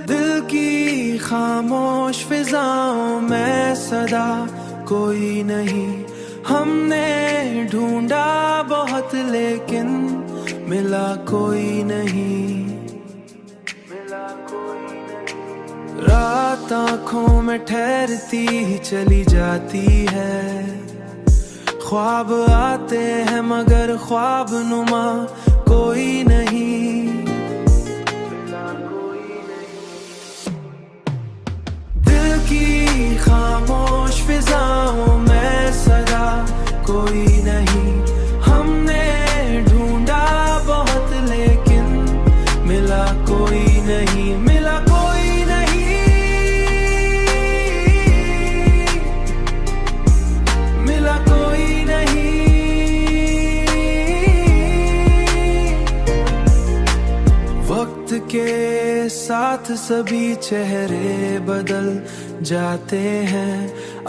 दिल की खामोश फिजाओं में सदा कोई नहीं, हमने ढूंढा बहुत लेकिन मिला कोई नहीं। रात आंखों में ठहरती ही चली जाती है, ख्वाब आते हैं मगर ख्वाब नुमा कोई नहीं। दिल की खामोश फिजाओं में सदा कोई नहीं, हमने ढूंढा बहुत लेकिन मिला कोई नहीं, मिला कोई नहीं, मिला कोई नहीं। वक्त के साथ सभी चेहरे बदल जाते हैं,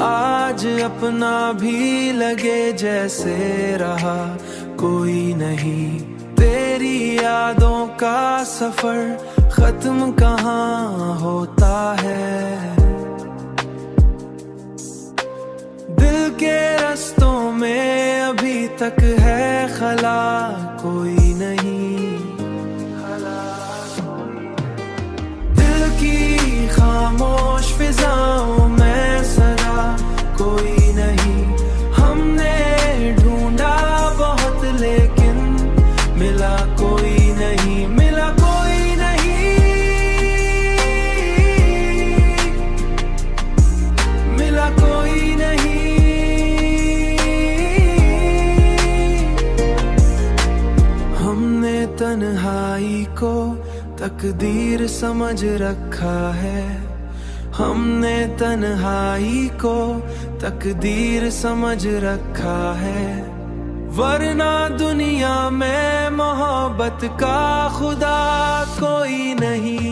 आज अपना भी लगे जैसे रहा कोई नहीं। तेरी यादों का सफर खत्म कहाँ होता है, दिल के रस्तों में अभी तक है खला कोई नहीं। दिल की खामोश फिजाओं में सदा कोई नहीं, हमने ढूंढा बहुत लेकिन मिला कोई नहीं, मिला कोई नहीं, मिला कोई नहीं। हमने तन्हाई को तकदीर समझ रखा है, हमने तन्हाई को तकदीर समझ रखा है, वरना दुनिया में मोहब्बत का खुदा कोई नहीं।